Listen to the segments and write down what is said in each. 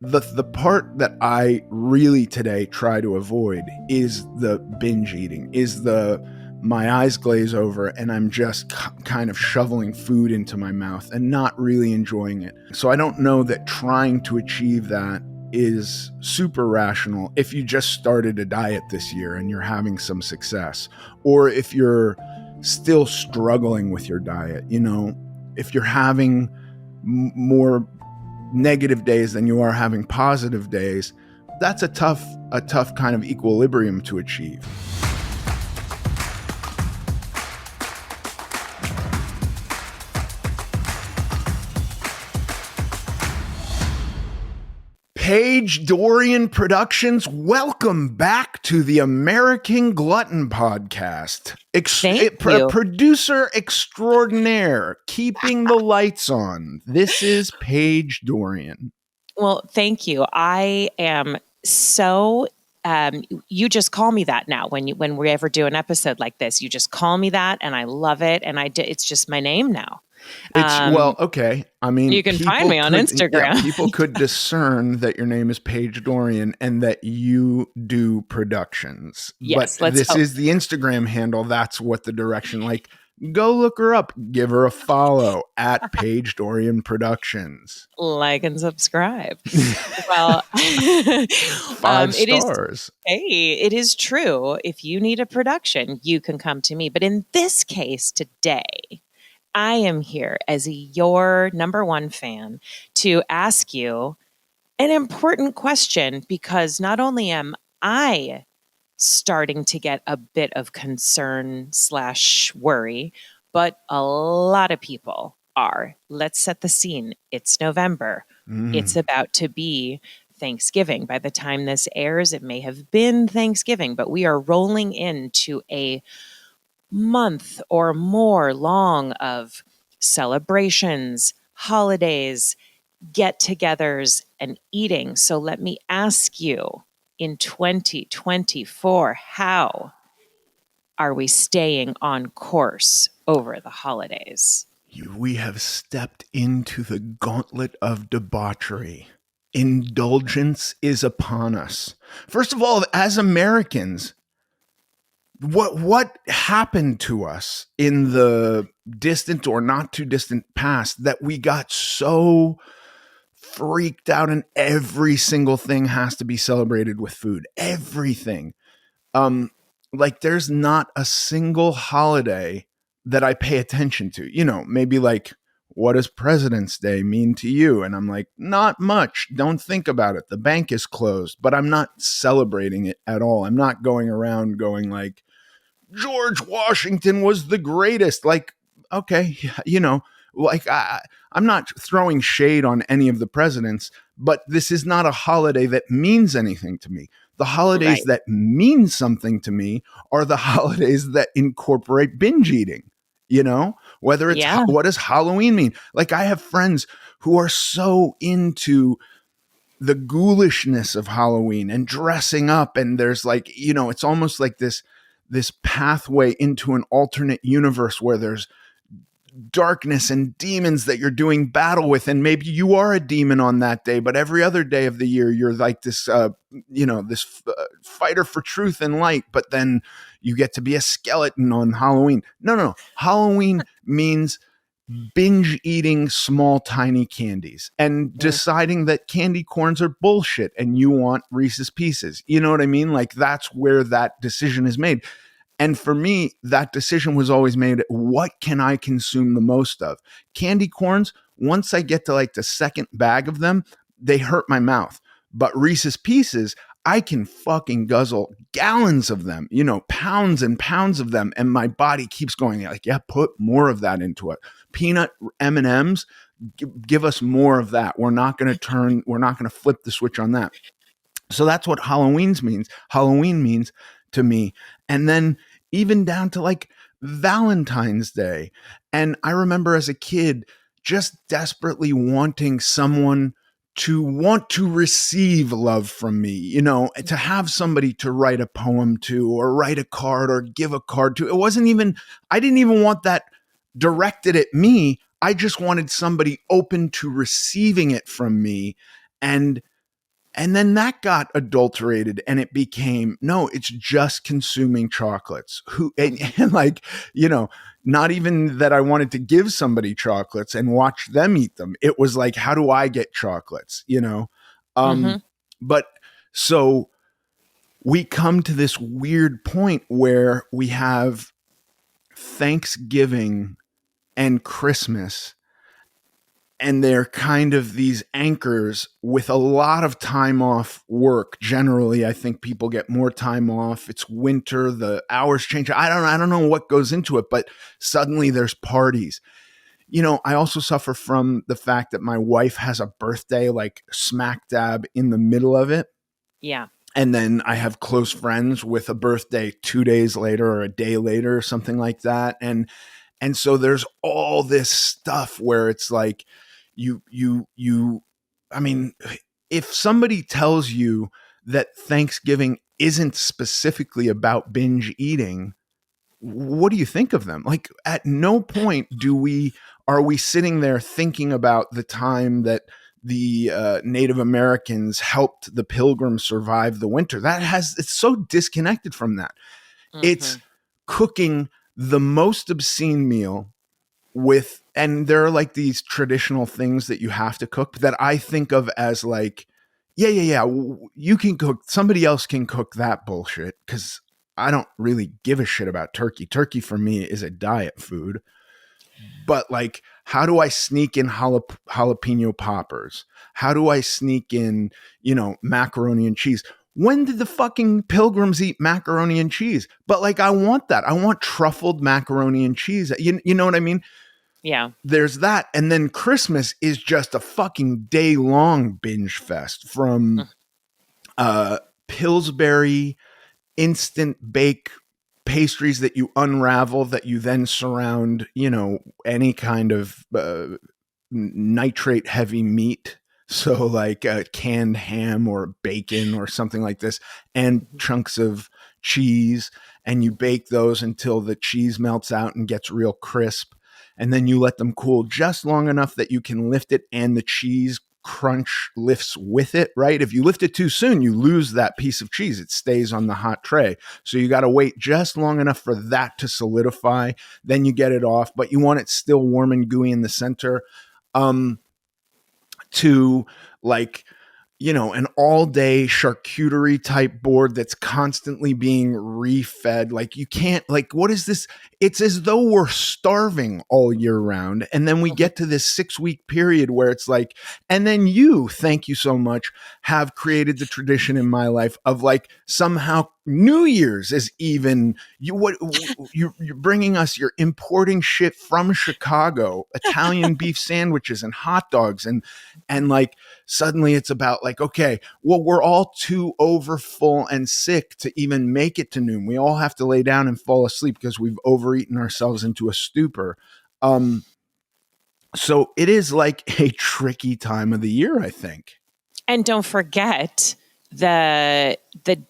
The part that I really today try to avoid is the binge eating, is my eyes glaze over and I'm just kind of shoveling food into my mouth and not really enjoying it. So I don't know that trying to achieve that is super rational if you just started a diet this year and you're having some success, or if you're still struggling with your diet. If you're having more negative days than you are having positive days, that's a tough kind of equilibrium to achieve. Paige Dorian Productions, welcome back to the American Glutton Podcast. Producer extraordinaire, keeping the lights on. This is Paige Dorian. Well, thank you. I am so... you just call me that now. When we ever do an episode like this, you just call me that, and I love it. And it's just my name now. Okay. I mean, you can find me on Instagram. Yeah, people could discern that your name is Paige Dorian and that you do productions. Yes, but this is the Instagram handle. That's what the direction. Like, go look her up. Give her a follow at Paige Dorian Productions. Like and subscribe. Well, 5 stars. It is true. If you need a production, you can come to me. But in this case today, I am here as your number one fan to ask you an important question, because not only am I starting to get a bit of concern / worry, but a lot of people are. Let's set the scene. It's November. It's about to be Thanksgiving. By the time this airs, it may have been Thanksgiving, but we are rolling into a month or more long of celebrations, holidays, get-togethers, and eating. So let me ask you, in 2024, how are we staying on course over the holidays? We have stepped into the gauntlet of debauchery. Indulgence is upon us. First of all, as Americans, what happened to us in the distant or not too distant past that we got so freaked out and every single thing has to be celebrated with food? Everything. Like, there's not a single holiday that I pay attention to. Maybe like, what does President's Day mean to you? And I'm like, not much. Don't think about it. The bank is closed, but I'm not celebrating it at all. I'm not going around going like, George Washington was the greatest. Like, okay, like I'm not throwing shade on any of the presidents, but this is not a holiday that means anything to me. The holidays that mean something to me are the holidays that incorporate binge eating, whether it's, what does Halloween mean? Like, I have friends who are so into the ghoulishness of Halloween and dressing up. And there's like, it's almost like this pathway into an alternate universe where there's darkness and demons that you're doing battle with. And maybe you are a demon on that day, but every other day of the year, you're like this, fighter for truth and light. But then you get to be a skeleton on Halloween. No. Halloween means binge eating small, tiny candies and deciding that candy corns are bullshit and you want Reese's Pieces. You know what I mean? Like, that's where that decision is made. And for me, that decision was always made, what can I consume the most of? Candy corns, once I get to like the second bag of them, they hurt my mouth. But Reese's Pieces, I can fucking guzzle gallons of them, pounds and pounds of them. And my body keeps going like, yeah, put more of that into it. Peanut M&Ms, give us more of that. We're not going to flip the switch on that. So that's what Halloween means to me. And then even down to like Valentine's Day. And I remember as a kid just desperately wanting someone to want to receive love from me, to have somebody to write a poem to or write a card or give a card to. I didn't even want that directed at me. I just wanted somebody open to receiving it from me. And And then that got adulterated and it became, no, it's just consuming chocolates. And like, not even that I wanted to give somebody chocolates and watch them eat them. It was like, how do I get chocolates, But so we come to this weird point where we have Thanksgiving and Christmas, and they're kind of these anchors with a lot of time off work. Generally, I think people get more time off. It's winter, the hours change. I don't know what goes into it, but suddenly there's parties. I also suffer from the fact that my wife has a birthday like smack dab in the middle of it. Yeah. And then I have close friends with a birthday 2 days later or a day later or something like that. And so there's all this stuff where it's like, I mean, if somebody tells you that Thanksgiving isn't specifically about binge eating, what do you think of them? Like, at no point are we sitting there thinking about the time that the Native Americans helped the Pilgrims survive the winter. It's so disconnected from that. Mm-hmm. It's cooking the most obscene meal and there are like these traditional things that you have to cook that I think of as like, yeah, you can cook, somebody else can cook that bullshit, because I don't really give a shit about turkey. Turkey for me is a diet food. But like, how do I sneak in jalapeno poppers? How do I sneak in, macaroni and cheese? When did the fucking Pilgrims eat macaroni and cheese? But like, I want that. I want truffled macaroni and cheese. You know what I mean? Yeah. There's that. And then Christmas is just a fucking day-long binge fest from Pillsbury instant bake pastries that you unravel, that you then surround, any kind of nitrate heavy meat. So like a canned ham or bacon or something like this, and chunks of cheese. And you bake those until the cheese melts out and gets real crisp. And then you let them cool just long enough that you can lift it and the cheese crunch lifts with it, right? If you lift it too soon, you lose that piece of cheese. It stays on the hot tray. So you got to wait just long enough for that to solidify. Then you get it off, but you want it still warm and gooey in the center. To like, an all-day charcuterie type board that's constantly being refed. Like, you can't, like, what is this? It's as though we're starving all year round. And then we get to this 6-week period where it's like, and then thank you so much, have created the tradition in my life of like, somehow New Year's is even, you're bringing us, you're importing shit from Chicago, Italian beef sandwiches and hot dogs. And like, suddenly it's about like, okay, well, we're all too overfull and sick to even make it to noon. We all have to lay down and fall asleep because we've overeaten ourselves into a stupor. So it is like a tricky time of the year, I think. And don't forget the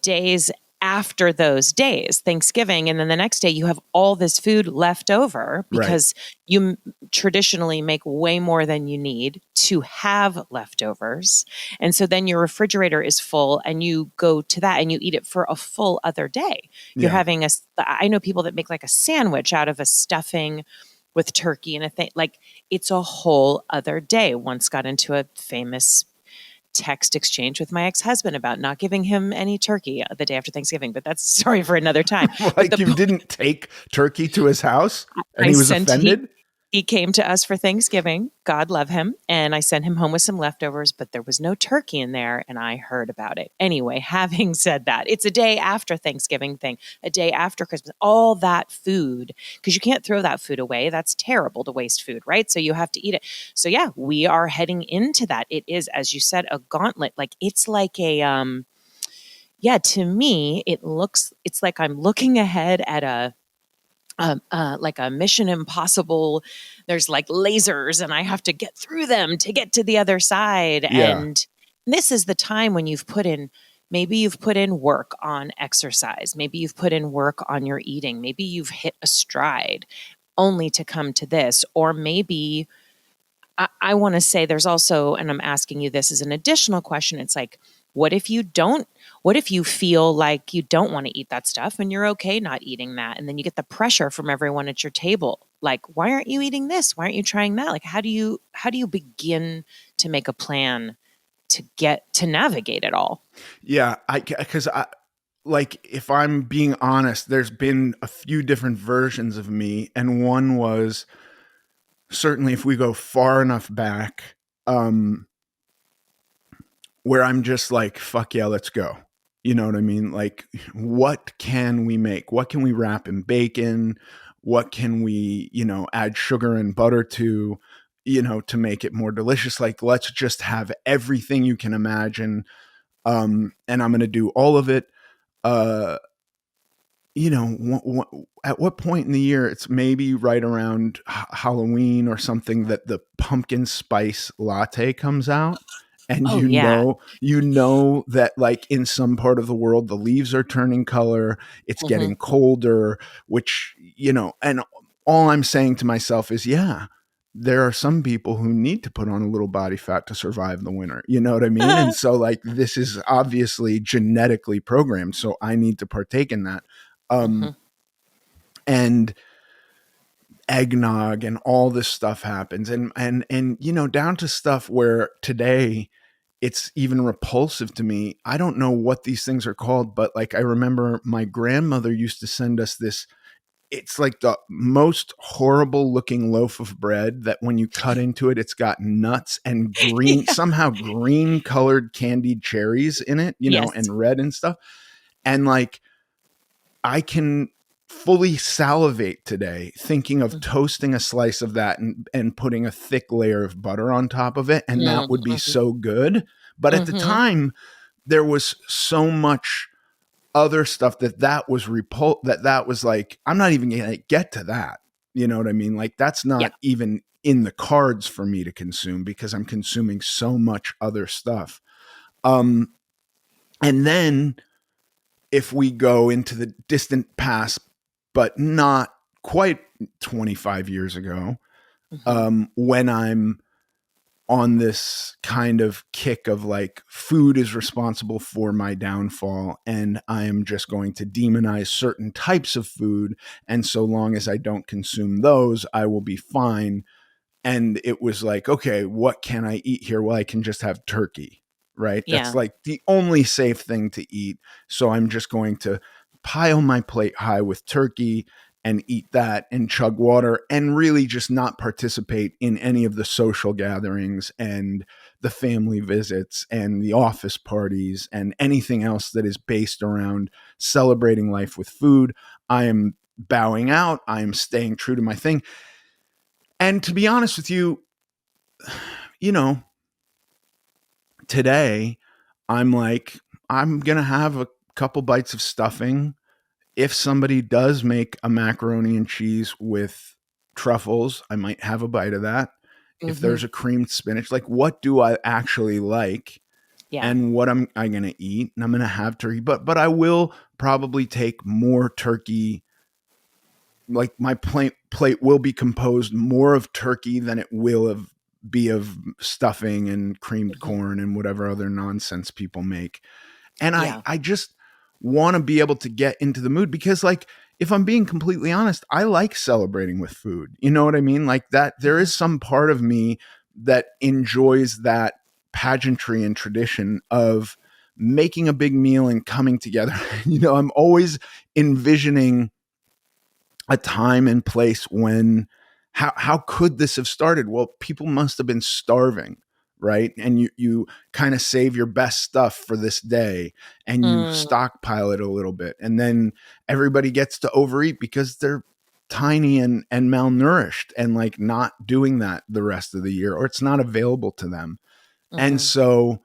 days after those days, Thanksgiving, and then the next day you have all this food left over because you traditionally make way more than you need to have leftovers. And so then your refrigerator is full and you go to that and you eat it for a full other day. You're having I know people that make like a sandwich out of a stuffing with turkey and a thing. Like, it's a whole other day. Once got into a famous text exchange with my ex-husband about not giving him any turkey the day after Thanksgiving, but that's a story for another time. Like, you didn't take turkey to his house and he was offended? He came to us for Thanksgiving, God love him, and I sent him home with some leftovers, but there was no turkey in there, and I heard about it. Anyway, having said that, it's a day after Thanksgiving thing, a day after Christmas, all that food, because you can't throw that food away. That's terrible to waste food, right? So you have to eat it. So yeah, we are heading into that. It is, as you said, a gauntlet. Like, it's like a, to me, it's like I'm looking ahead at like a Mission Impossible. There's like lasers and I have to get through them to get to the other side. Yeah. And this is the time when maybe you've put in work on exercise. Maybe you've put in work on your eating. Maybe you've hit a stride only to come to this. Or maybe I want to say there's also, and I'm asking you this as an additional question. It's like, What if you don't? What if you feel like you don't want to eat that stuff and you're okay not eating that? And then you get the pressure from everyone at your table. Like, why aren't you eating this? Why aren't you trying that? Like, how do you begin to make a plan to get to navigate it all? Yeah, because I like, if I'm being honest, there's been a few different versions of me, and one was certainly, if we go far enough back, where I'm just like, fuck yeah, let's go. You know what I mean? Like, what can we make? What can we wrap in bacon? What can we, add sugar and butter to, to make it more delicious? Like, let's just have everything you can imagine. And I'm going to do all of it. At what point in the year, it's maybe right around Halloween or something, that the pumpkin spice latte comes out. And Oh, yeah. you know that, like, in some part of the world, the leaves are turning color, it's Mhm. getting colder, which, and all I'm saying to myself is, yeah, there are some people who need to put on a little body fat to survive the winter. You know what I mean? And so, like, this is obviously genetically programmed, so I need to partake in that. Mhm. And eggnog and all this stuff happens, and down to stuff where today it's even repulsive to me. I don't know what these things are called, but, like, I remember my grandmother used to send us this. It's like the most horrible looking loaf of bread that when you cut into it, it's got nuts and Yeah. somehow green colored candied cherries in it, Yes. and red and stuff. And, like, I can fully salivate today thinking of Mhm. toasting a slice of that and putting a thick layer of butter on top of it. And that would be Mhm. so good. But at the Mhm. time, there was so much other stuff that was that was like, I'm not even going to get to that. You know what I mean? Like, that's Yeah. not even in the cards for me to consume, because I'm consuming so much other stuff. And then, if we go into the distant past, but not quite 25 years ago, Mhm. when I'm on this kind of kick of, like, food is responsible for my downfall, and I am just going to demonize certain types of food. And so long as I don't consume those, I will be fine. And it was like, okay, what can I eat here? Well, I can just have turkey, right? That's Yeah. like the only safe thing to eat. So I'm just going to pile my plate high with turkey and eat that and chug water, and really just not participate in any of the social gatherings and the family visits and the office parties and anything else that is based around celebrating life with food. I am bowing out. I am staying true to my thing. And to be honest with you, you know, today I'm like, I'm going to have a couple bites of stuffing. If somebody does make a macaroni and cheese with truffles, I might have a bite of that. If Mhm. there's a creamed spinach, like, what do I actually like, Yeah. and what am I going to eat? And I'm going to have turkey, but I will probably take more turkey. Like, my plate will be composed more of turkey than it will be of stuffing and creamed Mhm. corn and whatever other nonsense people make. And Yeah. I just want to be able to get into the mood, because, like, if I'm being completely honest, I like celebrating with food. You know what I mean? Like, that there Mhm. is some part of me that enjoys that pageantry and tradition of making a big meal and coming together. I'm always envisioning a time and place when, how could this have started? Well, people must have been starving, right? And you kind of save your best stuff for this day, and you Mm. stockpile it a little bit, and then everybody gets to overeat because they're tiny and malnourished, and, like, not doing that the rest of the year, or it's not available to them. And Mhm. so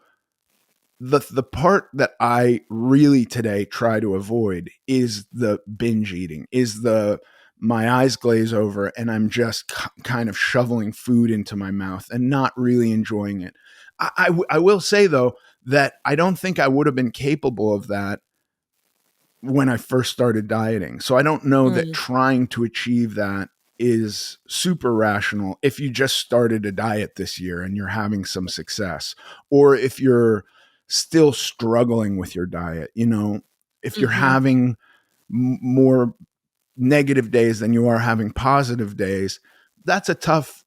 the part that I really today try to avoid is the binge eating, is the my eyes glaze over and I'm just kind of shoveling food into my mouth and not really enjoying it. I will say, though, that I don't think I would have been capable of that when I first started dieting. So I don't know that Mm. trying to achieve that is super rational if you just started a diet this year and you're having some success, or if you're still struggling with your diet. You know, if you're Mhm. having more negative days than you are having positive days, that's a tough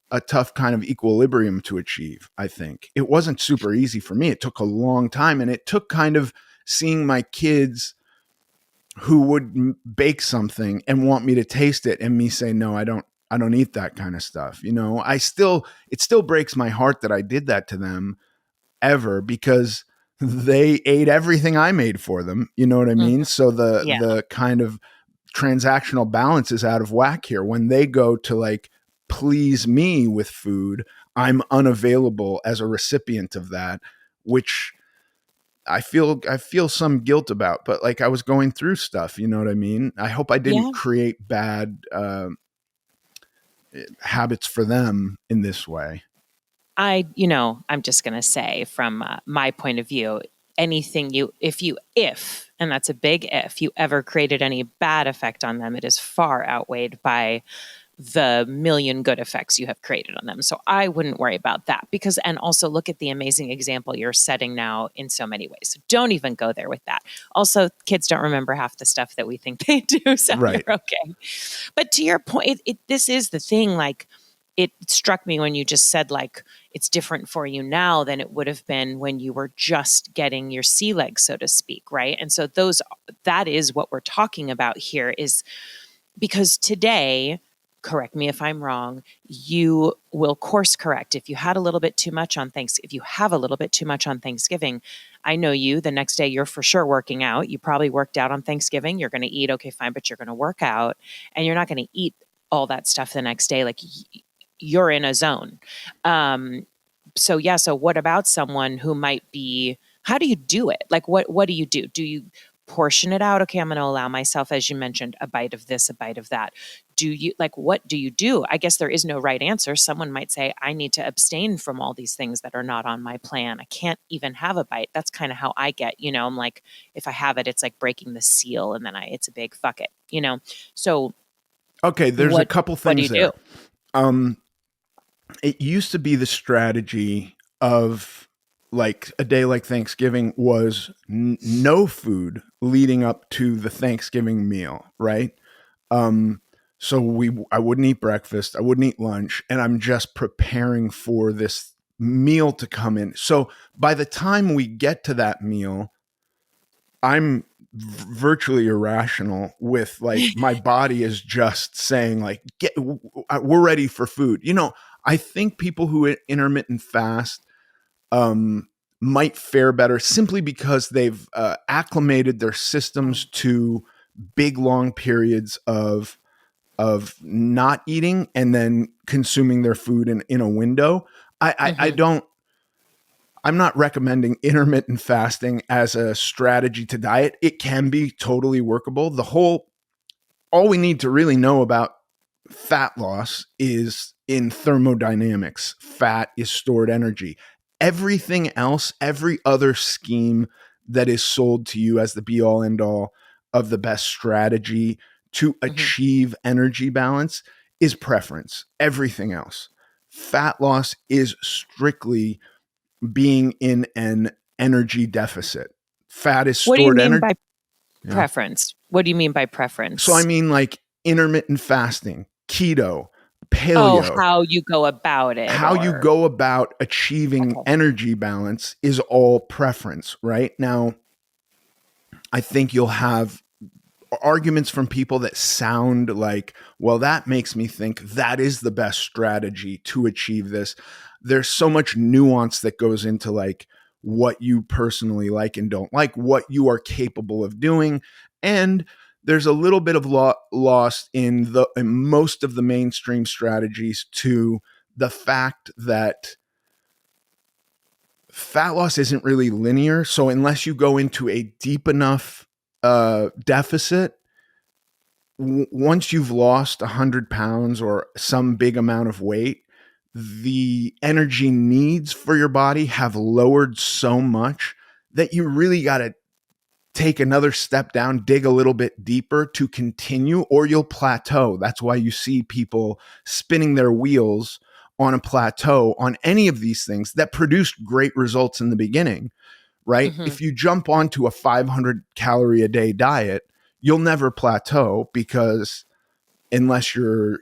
kind of equilibrium to achieve. I think it wasn't super easy for me. It took a long time, and it took kind of seeing my kids who would bake something and want me to taste it and me say, no, I don't eat that kind of stuff. You know, it still breaks my heart that I did that to them ever, because they ate everything I made for them. You know what I mean? Mhm. So Yeah. the kind of transactional balance is out of whack here. When they go to like please me with food, I'm unavailable as a recipient of that, which I feel some guilt about, but like I was going through stuff, you know what I mean? I hope I didn't Yeah. create bad habits for them in this way. I'm just going to say from my point of view, anything if, and that's a big if, you ever created any bad effect on them, it is far outweighed by the million good effects you have created on them. So I wouldn't worry about that and also look at the amazing example you're setting now in so many ways. So don't even go there with that. Also, kids don't remember half the stuff that we think they do. So Right. you're okay. But to your point, this is the thing, like, it struck me when you just said, like, it's different for you now than it would have been when you were just getting your sea legs, so to speak, right? And so that is what we're talking about here, is because today, correct me if I'm wrong, you will course correct. If you had a little bit too much on if you have a little bit too much on Thanksgiving, I know you, the next day you're for sure working out. You probably worked out on Thanksgiving. You're going to eat, okay, fine, but you're going to work out, and you're not going to eat all that stuff the next day. Like, you're in a zone. So what about someone who might be, how do you do it? Like, what do you do? Do you portion it out? Okay, I'm going to allow myself, as you mentioned, a bite of this, a bite of that. What do you do? I guess there is no right answer. Someone might say, I need to abstain from all these things that are not on my plan. I can't even have a bite. That's kind of how I get, I'm like, if I have it, it's like breaking the seal, and then it's a big fuck it, So Okay, there's a couple what do you things do? there. It used to be the strategy of like a day like Thanksgiving was no food leading up to the Thanksgiving meal, right? So I wouldn't eat breakfast, I wouldn't eat lunch, and I'm just preparing for this meal to come in. So by the time we get to that meal, I'm virtually irrational with like my body is just saying like we're ready for food. You know, I think people who intermittent fast might fare better simply because they've acclimated their systems to big long periods of not eating and then consuming their food in a window. I don't, I'm not recommending intermittent fasting as a strategy to diet. It can be totally workable. All we need to really know about fat loss is in thermodynamics. Fat is stored energy. Everything else, every other scheme that is sold to you as the be all end all of the best strategy to achieve energy balance is preference. Everything else. Fat loss is strictly being in an energy deficit. Fat is What do you stored mean energy. by Yeah. preference? What do you mean by So I preference? mean like intermittent fasting, keto, Oh, paleo, how you go about it, how you or go about achieving okay. energy balance is all preference, right? Now, I think you'll have arguments from people that sound like, well, that makes me think that is the best strategy to achieve this. There's so much nuance that goes into like what you personally like and don't like, what you are capable of doing. And there's a little bit of lost in most of the mainstream strategies to the fact that fat loss isn't really linear. So unless you go into a deep enough deficit, once you've lost 100 pounds or some big amount of weight, the energy needs for your body have lowered so much that you really got to take another step down, dig a little bit deeper to continue, or you'll plateau. That's why you see people spinning their wheels on a plateau on any of these things that produced great results in the beginning, right? Mm-hmm. If you jump onto a 500 calorie a day diet, you'll never plateau, because unless you're,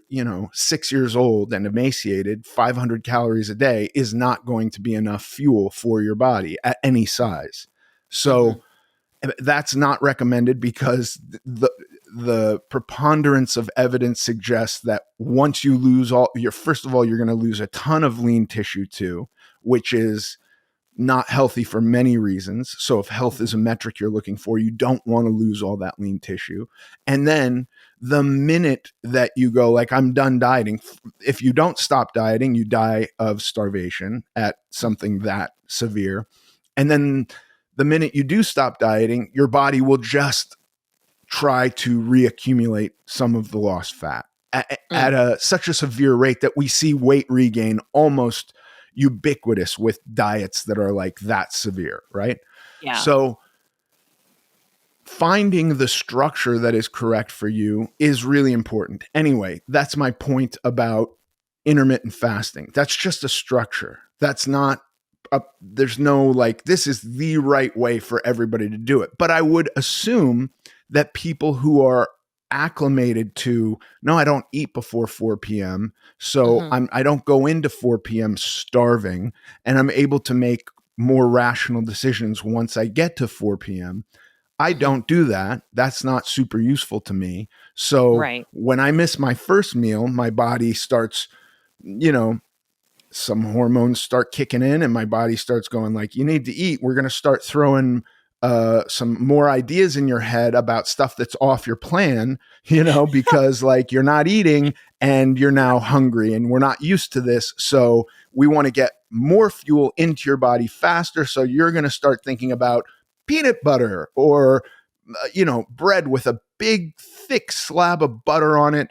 6 years old and emaciated, 500 calories a day is not going to be enough fuel for your body at any size. So that's not recommended, because the preponderance of evidence suggests that once you lose first of all, you're going to lose a ton of lean tissue too, which is not healthy for many reasons. So if health is a metric you're looking for, you don't want to lose all that lean tissue. And then the minute that you go like, I'm done dieting, if you don't stop dieting, you die of starvation at something that severe. And then the minute you do stop dieting, your body will just try to reaccumulate some of the lost fat at such a severe rate that we see weight regain almost ubiquitous with diets that are like that severe, right? Yeah. So finding the structure that is correct for you is really important. Anyway, that's my point about intermittent fasting. That's just a structure. That's not there's no like, this is the right way for everybody to do it. But I would assume that people who are acclimated to, no, I don't eat before 4 p.m. So I don't go into 4 p.m. starving, and I'm able to make more rational decisions once I get to 4 p.m. I don't do that. That's not super useful to me. So when I miss my first meal, my body starts, some hormones start kicking in, and my body starts going like, you need to eat. We're going to start throwing some more ideas in your head about stuff that's off your plan, because like you're not eating and you're now hungry, and we're not used to this. So we want to get more fuel into your body faster. So you're going to start thinking about peanut butter or, bread with a big, thick slab of butter on it.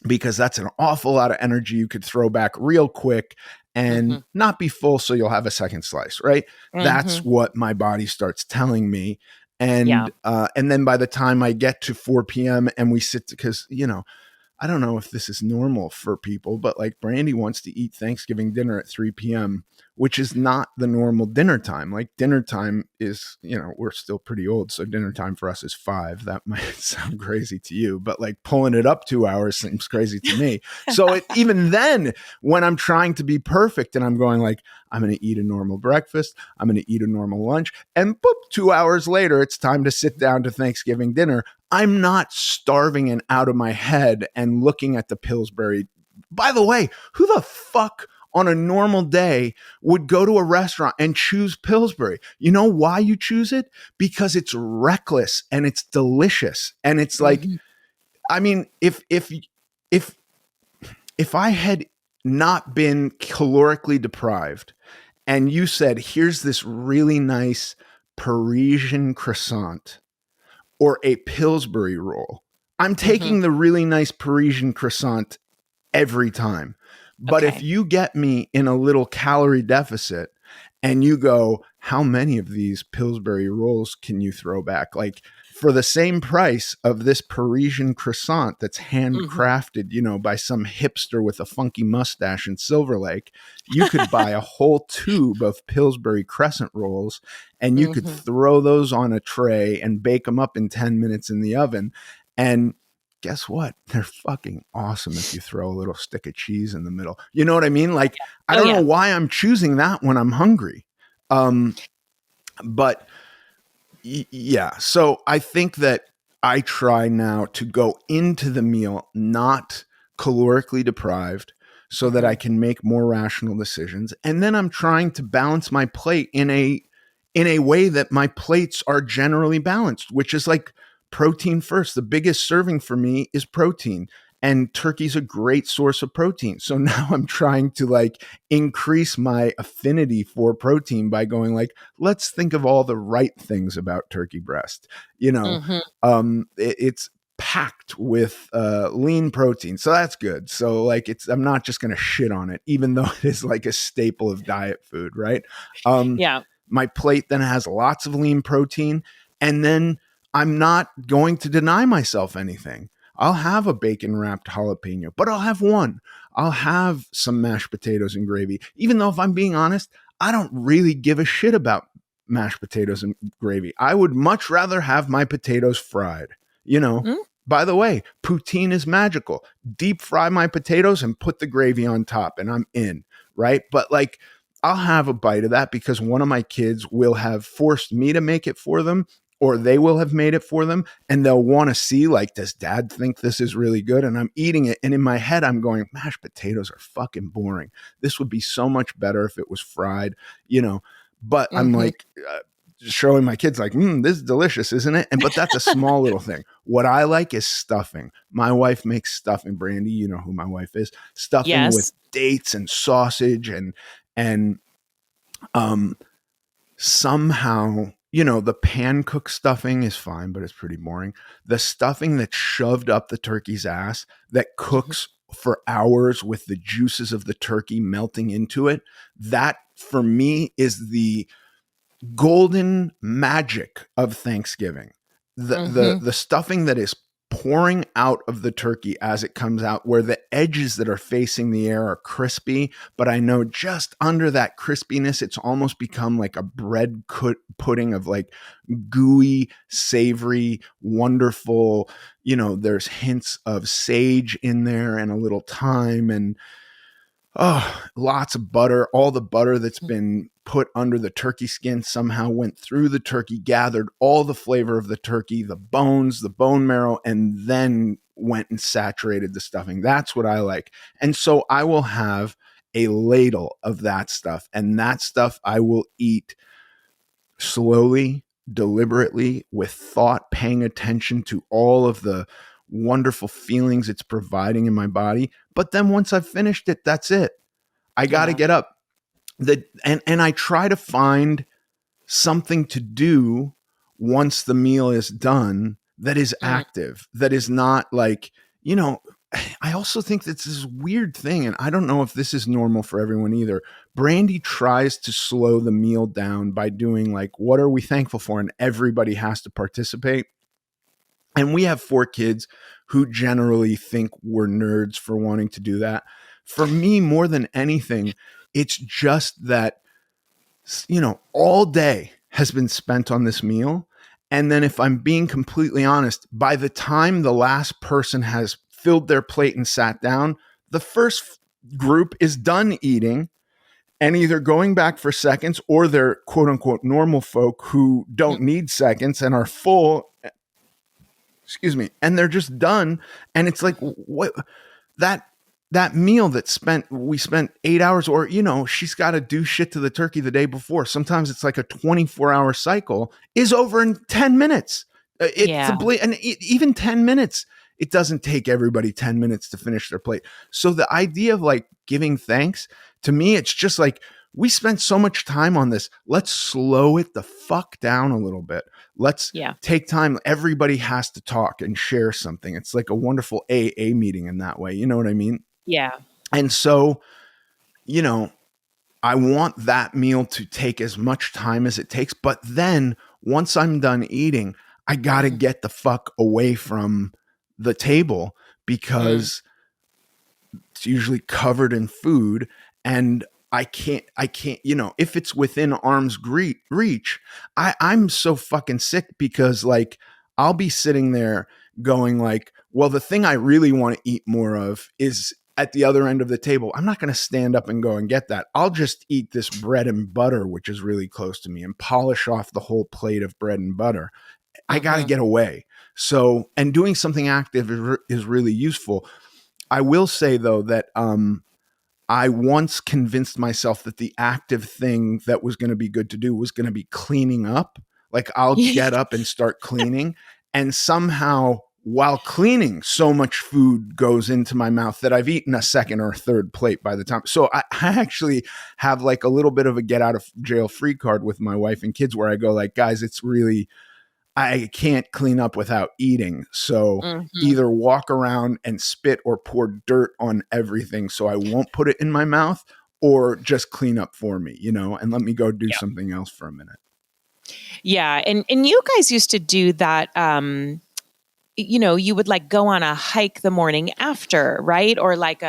Because that's an awful lot of energy you could throw back real quick and not be full, so you'll have a second slice, right? That's what my body starts telling me. And then by the time I get to 4 p.m. and we sit, because, I don't know if this is normal for people, but like Brandy wants to eat Thanksgiving dinner at 3 p.m., which is not the normal dinner time. Like dinner time is, we're still pretty old. So dinner time for us is 5. That might sound crazy to you, but like pulling it up 2 hours seems crazy to me. So even then, when I'm trying to be perfect and I'm going like, I'm going to eat a normal breakfast, I'm going to eat a normal lunch, and boop, 2 hours later, it's time to sit down to Thanksgiving dinner. I'm not starving and out of my head and looking at the Pillsbury. By the way, who the fuck on a normal day would go to a restaurant and choose Pillsbury? You know why you choose it? Because it's reckless and it's delicious. And it's like, I mean, if I had not been calorically deprived and you said, here's this really nice Parisian croissant or a Pillsbury roll, I'm taking the really nice Parisian croissant every time. But if you get me in a little calorie deficit and you go, how many of these Pillsbury rolls can you throw back? Like for the same price of this Parisian croissant that's handcrafted, by some hipster with a funky mustache in Silver Lake, you could buy a whole tube of Pillsbury crescent rolls and you could throw those on a tray and bake them up in 10 minutes in the oven. And guess what? They're fucking awesome if you throw a little stick of cheese in the middle. You know what I mean? Like, I don't know why I'm choosing that when I'm hungry. But yeah, so I think that I try now to go into the meal not calorically deprived so that I can make more rational decisions. And then I'm trying to balance my plate in a way that my plates are generally balanced, which is like protein first. The biggest serving for me is protein, and turkey's a great source of protein. So now I'm trying to like increase my affinity for protein by going like, let's think of all the right things about turkey breast. It's packed with lean protein. So that's good. So like I'm not just going to shit on it, even though it is like a staple of diet food, right? My plate then has lots of lean protein, and then I'm not going to deny myself anything. I'll have a bacon wrapped jalapeno, but I'll have one. I'll have some mashed potatoes and gravy. Even though if I'm being honest, I don't really give a shit about mashed potatoes and gravy. I would much rather have my potatoes fried. Mm. By the way, poutine is magical. Deep fry my potatoes and put the gravy on top and I'm in, right? But like, I'll have a bite of that because one of my kids will have forced me to make it for them, or they will have made it for them, and they'll want to see, like, does dad think this is really good? And I'm eating it, and in my head I'm going, mashed potatoes are fucking boring. This would be so much better if it was fried, but I'm like showing my kids like, this is delicious, isn't it? But that's a small little thing. What I like is stuffing. My wife makes stuffing. Brandy, you know who my wife is. Stuffing with dates and sausage and somehow, the pan cooked stuffing is fine, but it's pretty boring. The stuffing that's shoved up the turkey's ass that cooks for hours with the juices of the turkey melting into it, that for me is the golden magic of Thanksgiving. The stuffing that is pouring out of the turkey as it comes out, where the edges that are facing the air are crispy, but I know just under that crispiness, it's almost become like a bread pudding of like gooey, savory, wonderful, there's hints of sage in there and a little thyme and lots of butter. All the butter that's been put under the turkey skin somehow went through the turkey, gathered all the flavor of the turkey, the bones, the bone marrow, and then went and saturated the stuffing. That's what I like. And so I will have a ladle of that stuff, and that stuff I will eat slowly, deliberately, with thought, paying attention to all of the wonderful feelings it's providing in my body. But then once I've finished it, that's it. I got to get up. And I try to find something to do once the meal is done that is active, that is not like, I also think that's this weird thing, and I don't know if this is normal for everyone either. Brandy tries to slow the meal down by doing like, what are we thankful for? And everybody has to participate. And we have 4 kids who generally think we're nerds for wanting to do that. For me, more than anything, it's just that, all day has been spent on this meal. And then if I'm being completely honest, by the time the last person has filled their plate and sat down, the first group is done eating and either going back for seconds, or they're quote unquote normal folk who don't need seconds and are full. Excuse me. And they're just done. And it's like, what that meal we spent 8 hours, or, she's got to do shit to the turkey the day before. Sometimes it's like a 24-hour cycle, is over in 10 minutes. And even 10 minutes, it doesn't take everybody 10 minutes to finish their plate. So the idea of like giving thanks, to me, it's just like, we spent so much time on this. Let's slow it the fuck down a little bit. Let's take time. Everybody has to talk and share something. It's like a wonderful AA meeting in that way. You know what I mean? Yeah. And so, I want that meal to take as much time as it takes. But then once I'm done eating, I got to get the fuck away from the table because it's usually covered in food, and I can't, if it's within arm's reach, I'm so fucking sick because like, I'll be sitting there going like, well, the thing I really want to eat more of is at the other end of the table. I'm not going to stand up and go and get that. I'll just eat this bread and butter, which is really close to me, and polish off the whole plate of bread and butter. I got to get away. So, and doing something active is really useful. I will say though that, I once convinced myself that the active thing that was going to be good to do was going to be cleaning up. Like I'll get up and start cleaning, and somehow while cleaning, so much food goes into my mouth that I've eaten a second or third plate by the time. So I actually have like a little bit of a get out of jail free card with my wife and kids, where I go like, guys, it's really, I can't clean up without eating. So either walk around and spit or pour dirt on everything so I won't put it in my mouth, or just clean up for me, and let me go do something else for a minute. Yeah. And you guys used to do that. You would like go on a hike the morning after, right? Or like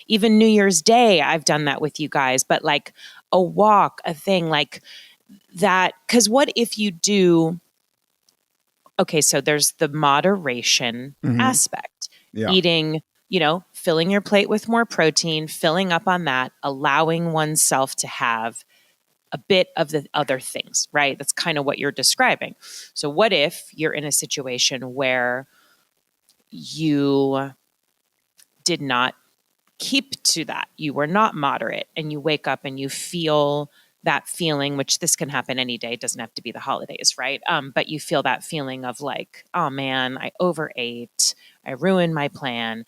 even New Year's Day, I've done that with you guys, but like a walk, a thing like, that, because what if you do, okay, so there's the moderation aspect, Yeah. eating, filling your plate with more protein, filling up on that, allowing oneself to have a bit of the other things, right? That's kind of what you're describing. So what if you're in a situation where you did not keep to that? You were not moderate, and you wake up and you feel that feeling, which this can happen any day. It doesn't have to be the holidays, right? But you feel that feeling of like, oh man, I overate. I ruined my plan.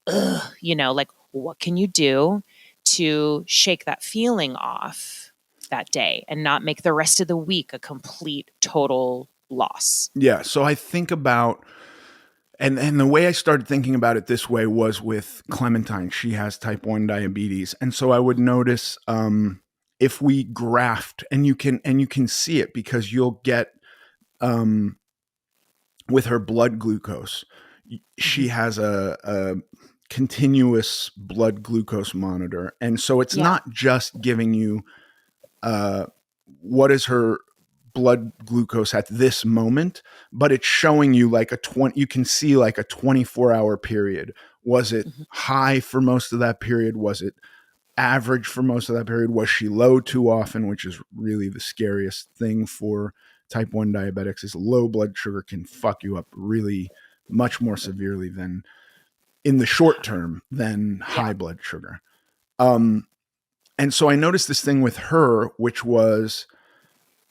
Ugh, like what can you do to shake that feeling off that day and not make the rest of the week a complete, total loss? Yeah. So I think about, and the way I started thinking about it this way was with Clementine. She has type 1 diabetes. And so I would notice if we graphed, and you can see it because you'll get with her blood glucose, she has a continuous blood glucose monitor. And so it's not just giving you what is her blood glucose at this moment, but it's showing you like you can see like a 24-hour period. Was it high for most of that period? Was it average for most of that period? Was she low too often, which is really the scariest thing for type 1 diabetics, is low blood sugar can fuck you up really much more severely than in the short term than high blood sugar. And so I noticed this thing with her, which was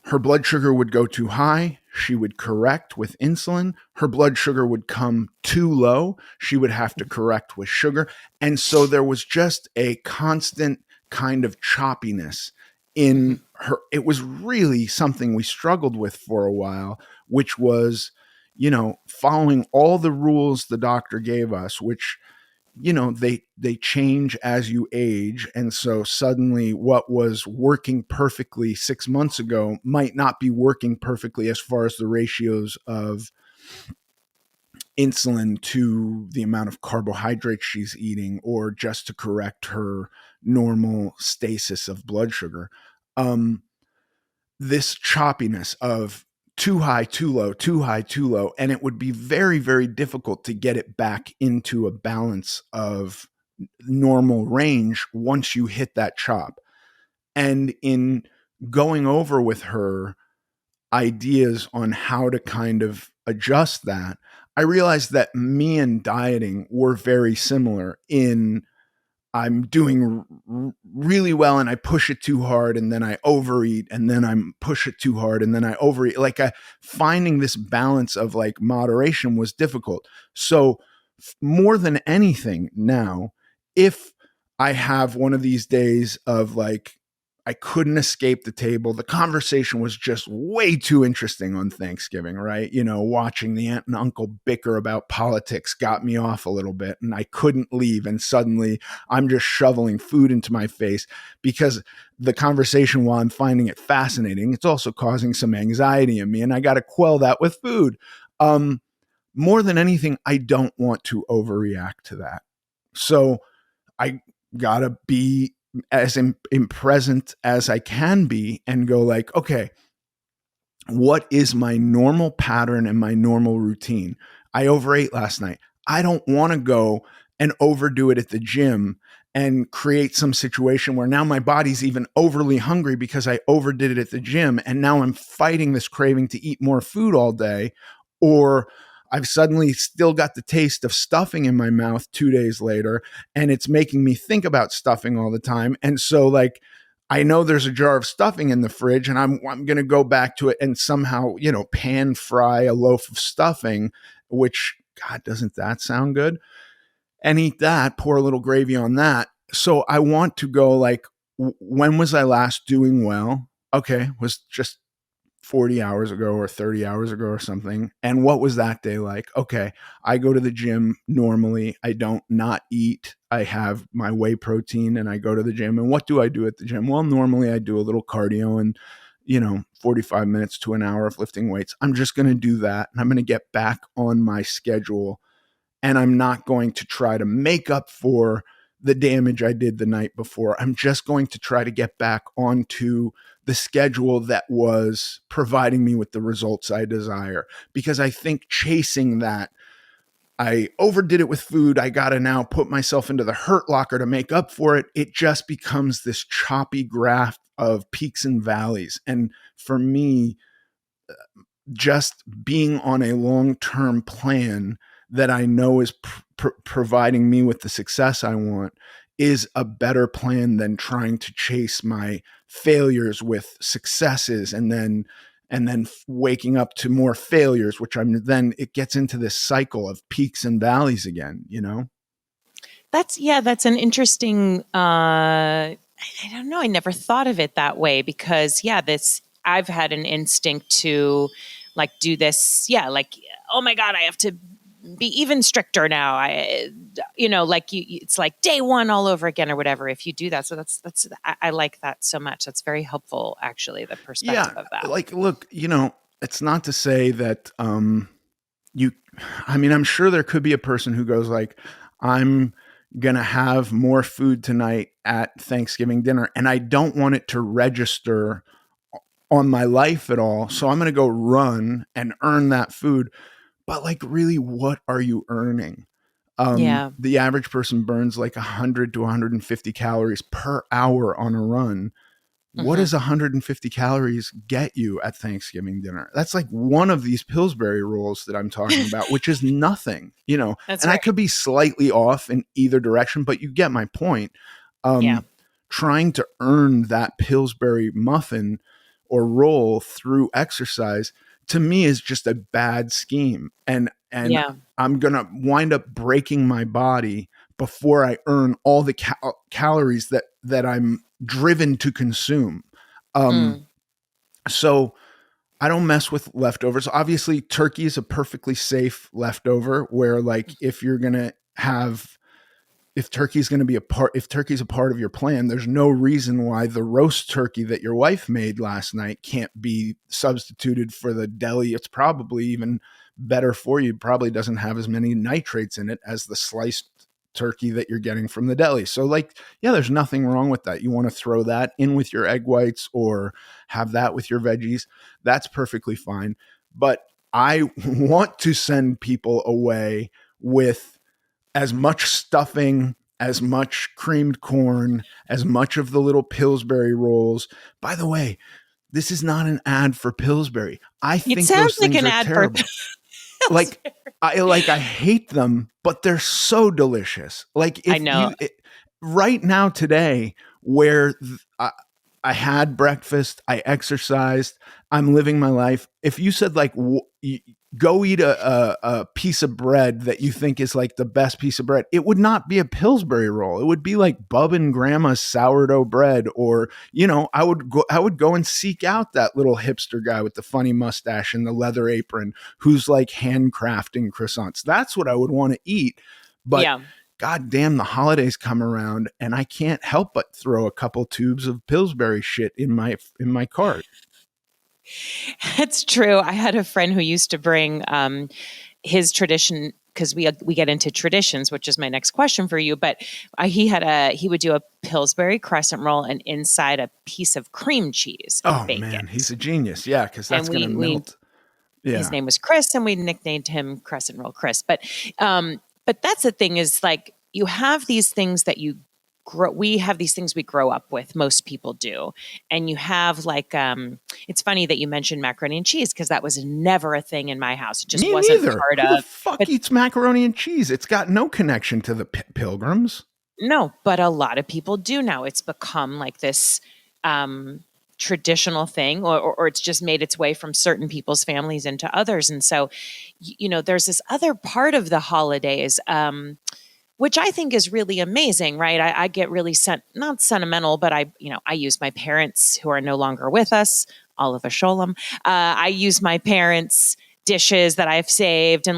her blood sugar would go too high. She would correct with insulin. Her blood sugar would come too low. She would have to correct with sugar. And so there was just a constant kind of choppiness in her. It was really something we struggled with for a while, which was, following all the rules the doctor gave us, which, they change as you age. And so suddenly what was working perfectly 6 months ago might not be working perfectly as far as the ratios of insulin to the amount of carbohydrates she's eating, or just to correct her normal stasis of blood sugar. This choppiness of too high, too low, too high, too low. And it would be very, very difficult to get it back into a balance of normal range once you hit that chop. And in going over with her ideas on how to kind of adjust that, I realized that me and dieting were very similar in I'm doing really well and I push it too hard, and then I overeat, and then I push it too hard and then I overeat. Like finding this balance of like moderation was difficult. So more than anything now, if I have one of these days of like, I couldn't escape the table. The conversation was just way too interesting on Thanksgiving, right? Watching the aunt and uncle bicker about politics got me off a little bit, and I couldn't leave. And suddenly I'm just shoveling food into my face because the conversation, while I'm finding it fascinating, it's also causing some anxiety in me, and I got to quell that with food. More than anything, I don't want to overreact to that. So I gotta be as present as I can be and go like, okay, what is my normal pattern and my normal routine? I overate last night. I don't want to go and overdo it at the gym and create some situation where now my body's even overly hungry because I overdid it at the gym. And now I'm fighting this craving to eat more food all day. Or I've suddenly still got the taste of stuffing in my mouth 2 days later, and it's making me think about stuffing all the time. And so like, I know there's a jar of stuffing in the fridge, and I'm going to go back to it and somehow, pan fry a loaf of stuffing, which, God, doesn't that sound good? And eat that, pour a little gravy on that. So I want to go like, when was I last doing well? Okay, was just 40 hours ago or 30 hours ago or something. And what was that day like? Okay, I go to the gym normally. I don't not eat. I have my whey protein and I go to the gym. And what do I do at the gym? Well, normally I do a little cardio and, 45 minutes to an hour of lifting weights. I'm just going to do that. And I'm going to get back on my schedule. And I'm not going to try to make up for the damage I did the night before. I'm just going to try to get back onto the schedule that was providing me with the results I desire. Because I think chasing that, I overdid it with food. I got to now put myself into the hurt locker to make up for it. It just becomes this choppy graph of peaks and valleys. And for me, just being on a long-term plan that I know is providing me with the success I want is a better plan than trying to chase my failures with successes and then waking up to more failures, which it gets into this cycle of peaks and valleys again, you know? That's an interesting, I don't know. I never thought of it that way because I've had an instinct to like do this. Yeah. Like, oh my God, I have to be even stricter now. It's like day one all over again or whatever, if you do that. So I like that so much. That's very helpful, actually, the perspective of that. Like, look, it's not to say that, I'm sure there could be a person who goes like, I'm going to have more food tonight at Thanksgiving dinner and I don't want it to register on my life at all. So I'm going to go run and earn that food. But like, really, what are you earning? The average person burns like 100 to 150 calories per hour on a run. What does 150 calories get you at Thanksgiving dinner? That's like one of these Pillsbury rolls that I'm talking about, which is nothing, That's and right. I could be slightly off in either direction, but you get my point. Trying to earn that Pillsbury muffin or roll through exercise to me is just a bad scheme. And I'm going to wind up breaking my body before I earn all the calories that I'm driven to consume. So I don't mess with leftovers. Obviously, turkey is a perfectly safe leftover where like if turkey's a part of your plan, there's no reason why the roast turkey that your wife made last night can't be substituted for the deli. It's probably even better for you. It probably doesn't have as many nitrates in it as the sliced turkey that you're getting from the deli. So like, yeah, there's nothing wrong with that. You want to throw that in with your egg whites or have that with your veggies. That's perfectly fine. But I want to send people away with as much stuffing, as much creamed corn, as much of the little Pillsbury rolls. By the way, this is not an ad for Pillsbury. I think those things are terrible. I hate them, but they're so delicious. Like I know. Right now today, where I had breakfast, I exercised, I'm living my life. If you said like, go eat a piece of bread that you think is like the best piece of bread, it would not be a Pillsbury roll. It would be like Bub and Grandma's sourdough bread, or I would go and seek out that little hipster guy with the funny mustache and the leather apron who's like handcrafting croissants. That's what I would want to eat. But God damn, the holidays come around and I can't help but throw a couple tubes of Pillsbury shit in my cart. It's true. I had a friend who used to bring his tradition, because we get into traditions, which is my next question for you. But he would do a Pillsbury crescent roll and inside a piece of cream cheese. Oh man, he's a genius. Yeah, because that's going to melt. His name was Chris, and we nicknamed him Crescent Roll Chris. But that's the thing is like you have these things that we have these things we grow up with. Most people do. And you have like, it's funny that you mentioned macaroni and cheese because that was never a thing in my house. It just wasn't part of. Who the fuck eats macaroni and cheese? It's got no connection to the Pilgrims. No, but a lot of people do now. It's become like this traditional thing, or it's just made its way from certain people's families into others. And so, there's this other part of the holidays, which I think is really amazing, right? I get really not sentimental, but I use my parents who are no longer with us, Oliver Sholem. I use my parents' dishes that I've saved and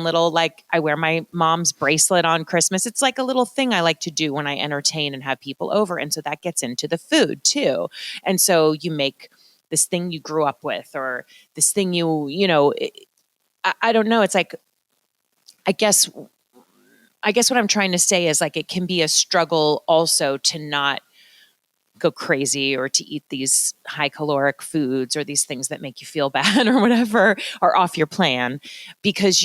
I wear my mom's bracelet on Christmas. It's like a little thing I like to do when I entertain and have people over. And so that gets into the food too. And so you make this thing you grew up with, or this thing I don't know. It's like, I guess I guess what I'm trying to say is like, it can be a struggle also to not go crazy or to eat these high caloric foods or these things that make you feel bad or whatever, or off your plan, because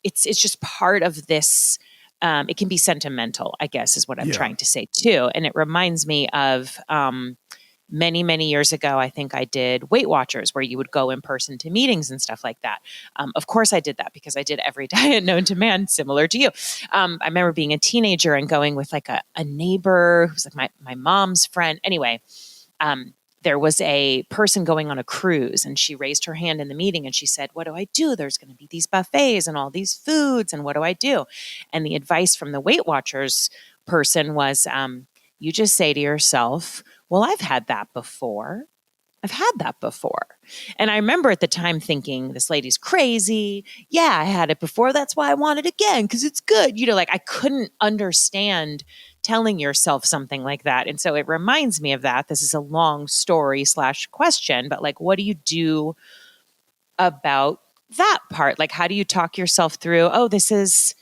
it's just part of this. It can be sentimental, I guess, is what I'm Yeah. trying to say too. And it reminds me of, many, many years ago, I think I did Weight Watchers, where you would go in person to meetings and stuff like that. Of course, I did that because I did every diet known to man, similar to you. I remember being a teenager and going with like a neighbor who's like my mom's friend. Anyway, there was a person going on a cruise, and she raised her hand in the meeting and she said, "What do I do? There's going to be these buffets and all these foods, and what do I do?" And the advice from the Weight Watchers person was, you just say to yourself, "Well, I've had that before. I've had that before." And I remember at the time thinking, this lady's crazy. Yeah, I had it before. That's why I want it again, because it's good. Like I couldn't understand telling yourself something like that. And so it reminds me of that. This is a long story / question, but like, what do you do about that part? Like, how do you talk yourself through, oh, this is,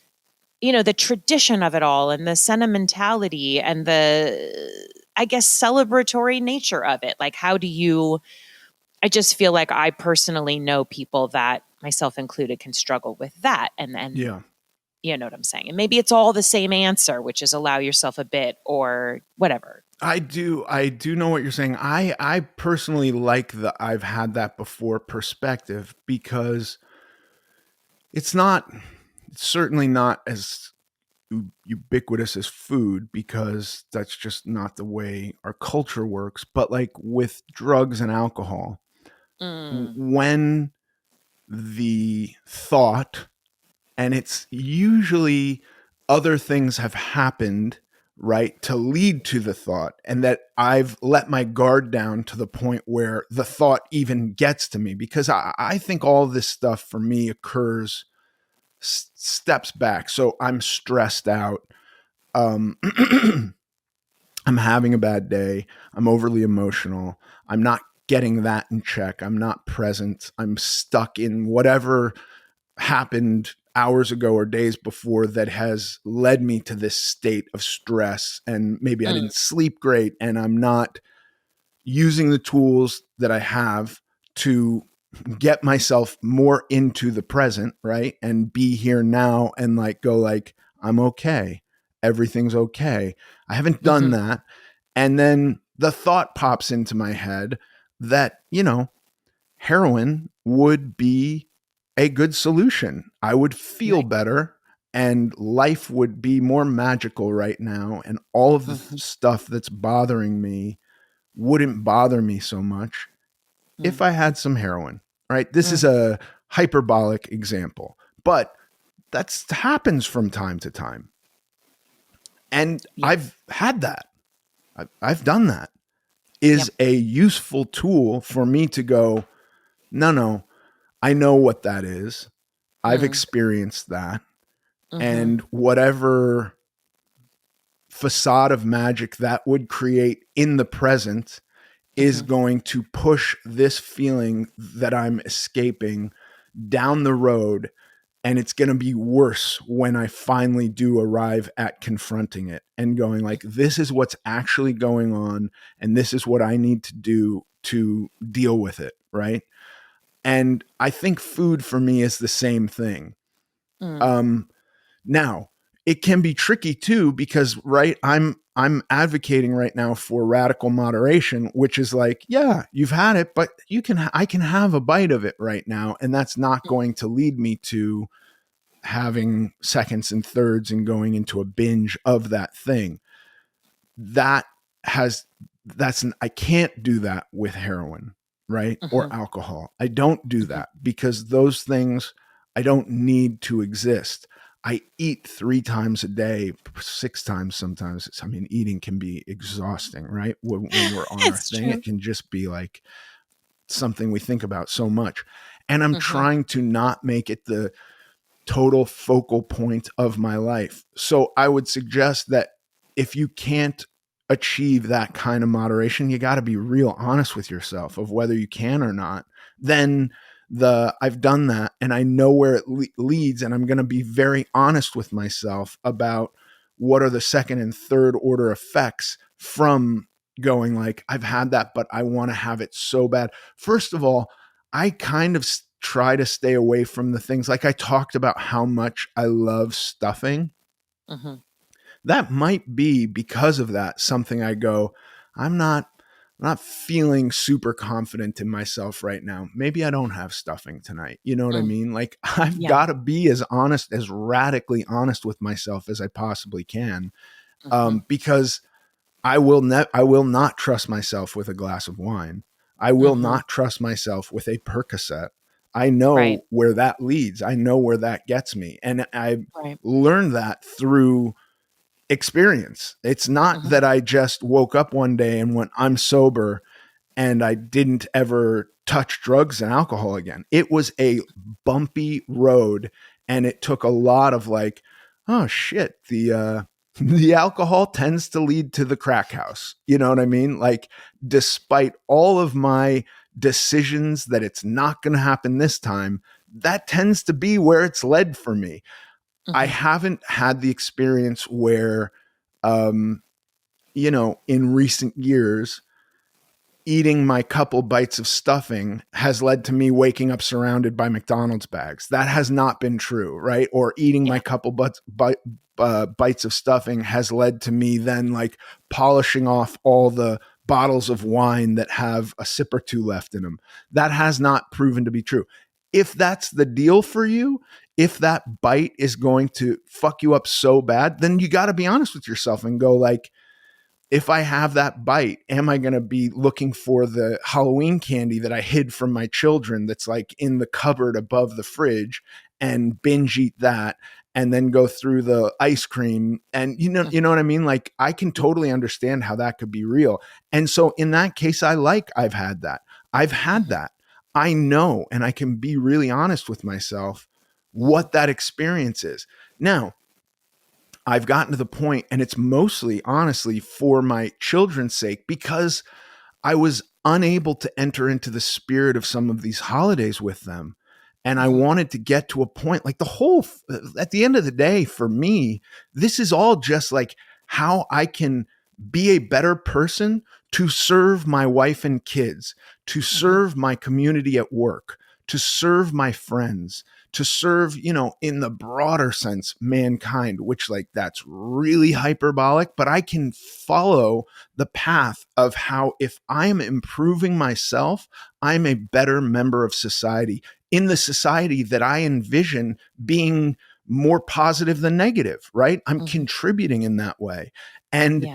the tradition of it all and the sentimentality and the, I guess, celebratory nature of it? Like, I just feel like I personally know people that, myself included, can struggle with that. And then, Yeah. you know what I'm saying? And maybe it's all the same answer, which is allow yourself a bit or whatever. I do know what you're saying. I personally like the I've had that before perspective, because it's certainly not as ubiquitous as food, because that's just not the way our culture works. But like with drugs and alcohol, when the thought, and it's usually other things have happened, right, to lead to the thought, and that I've let my guard down to the point where the thought even gets to me, because I think all this stuff for me occurs steps back. So I'm stressed out. I'm having a bad day. I'm overly emotional. I'm not getting that in check. I'm not present. I'm stuck in whatever happened hours ago or days before that has led me to this state of stress. And maybe I didn't sleep great, and I'm not using the tools that I have to get myself more into the present, right? And be here now and like go like, I'm okay. Everything's okay. I haven't done that. And then the thought pops into my head that, heroin would be a good solution. I would feel better, and life would be more magical right now. And all of the stuff that's bothering me wouldn't bother me so much if I had some heroin, right? This is a hyperbolic example, but that happens from time to time. And I've had that. I've done that. Is a useful tool for me to go, no, I know what that is. I've experienced that. And whatever facade of magic that would create in the present is going to push this feeling that I'm escaping down the road. And it's going to be worse when I finally do arrive at confronting it and going like, this is what's actually going on, and this is what I need to do to deal with it, right? And I think food for me is the same thing. Now, it can be tricky too, because I'm advocating right now for radical moderation, which is like, yeah, you've had it, but I can have a bite of it right now, and that's not going to lead me to having seconds and thirds and going into a binge of that thing. I can't do that with heroin, right? Or alcohol. I don't do that, because those things I don't need to exist. I eat 3 times a day, 6 times sometimes. I mean, eating can be exhausting, right? When we're on our thing, it can just be like something we think about so much. And I'm trying to not make it the total focal point of my life. So I would suggest that if you can't achieve that kind of moderation, you got to be real honest with yourself of whether you can or not. Then I've done that and I know where it leads, and I'm going to be very honest with myself about what are the second and third order effects from going like, I've had that, but I want to have it so bad. First of all, I kind of try to stay away from the things like I talked about how much I love stuffing. Mm-hmm. That might be because of that something I go, I'm not feeling super confident in myself right now. Maybe I don't have stuffing tonight. You know what I mean? Like I've got to be as honest, as radically honest with myself as I possibly can. Because I will not trust myself with a glass of wine. I will not trust myself with a Percocet. I know where that leads. I know where that gets me. And I learned that through experience. It's not that I just woke up one day and went, I'm sober, and I didn't ever touch drugs and alcohol again. It was a bumpy road, and it took a lot of like, oh shit, the alcohol tends to lead to the crack house. You know what I mean? Like, despite all of my decisions that it's not going to happen this time, that tends to be where it's led for me. I haven't had the experience where, in recent years, eating my couple bites of stuffing has led to me waking up surrounded by McDonald's bags. That has not been true, right? Or eating my couple bites of stuffing has led to me then like polishing off all the bottles of wine that have a sip or two left in them. That has not proven to be true. If that's the deal for you, if that bite is going to fuck you up so bad, then you got to be honest with yourself and go like, if I have that bite, am I going to be looking for the Halloween candy that I hid from my children that's like in the cupboard above the fridge and binge eat that and then go through the ice cream? And you know what I mean? Like I can totally understand how that could be real. And so in that case, I've had that. I've had that. I know, and I can be really honest with myself what that experience is. Now, I've gotten to the point, and it's mostly, honestly, for my children's sake, because I was unable to enter into the spirit of some of these holidays with them. And I wanted to get to a point like at the end of the day, for me, this is all just like how I can be a better person to serve my wife and kids, to serve my community at work, to serve my friends, to serve, in the broader sense, mankind, which like that's really hyperbolic, but I can follow the path of how if I am improving myself, I'm a better member of society, in the society that I envision being more positive than negative, right? I'm contributing in that way. And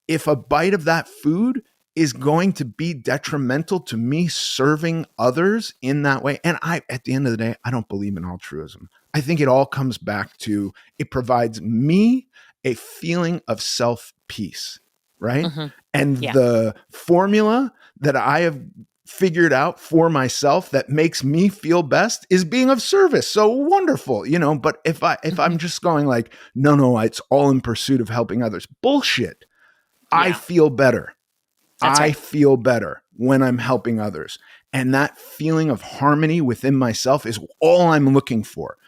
if a bite of that food is going to be detrimental to me serving others in that way. And at the end of the day, I don't believe in altruism. I think it all comes back to, it provides me a feeling of self-peace, right? And the formula that I have figured out for myself that makes me feel best is being of service. So wonderful, but if I'm just going like, no, it's all in pursuit of helping others. Bullshit. I feel better. I feel better when I'm helping others. And that feeling of harmony within myself is all I'm looking for.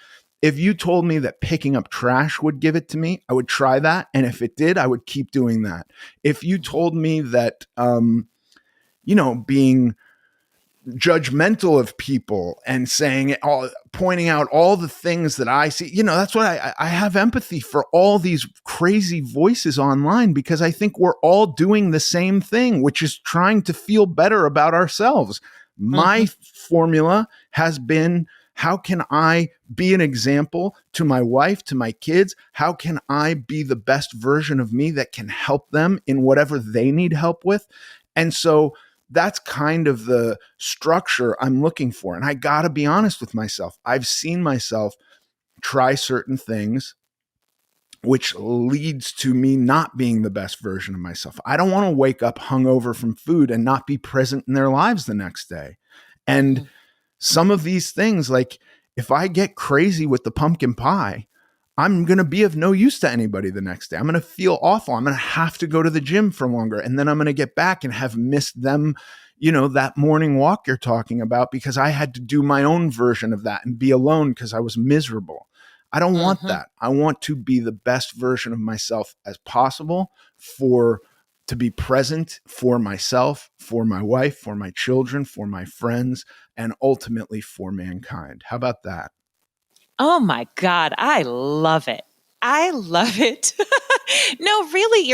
If you told me that picking up trash would give it to me, I would try that. And if it did, I would keep doing that. If you told me that, being judgmental of people and pointing out all the things that I see, that's why I have empathy for all these crazy voices online, because I think we're all doing the same thing, which is trying to feel better about ourselves. My formula has been, how can I be an example to my wife, to my kids? How can I be the best version of me that can help them in whatever they need help with? And so that's kind of the structure I'm looking for. And I got to be honest with myself. I've seen myself try certain things, which leads to me not being the best version of myself. I don't want to wake up hungover from food and not be present in their lives the next day. And some of these things, like if I get crazy with the pumpkin pie, I'm going to be of no use to anybody the next day. I'm going to feel awful. I'm going to have to go to the gym for longer. And then I'm going to get back and have missed them, that morning walk you're talking about, because I had to do my own version of that and be alone because I was miserable. I don't want that. I want to be the best version of myself as possible, to be present for myself, for my wife, for my children, for my friends, and ultimately for mankind. How about that? Oh my God, I love it. I love it. No, really,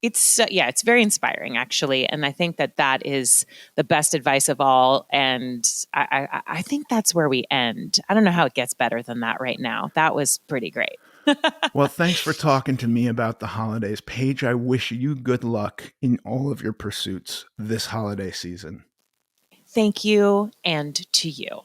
it's very inspiring, actually. And I think that is the best advice of all. And I think that's where we end. I don't know how it gets better than that right now. That was pretty great. Well, thanks for talking to me about the holidays. Paige, I wish you good luck in all of your pursuits this holiday season. Thank you, and to you.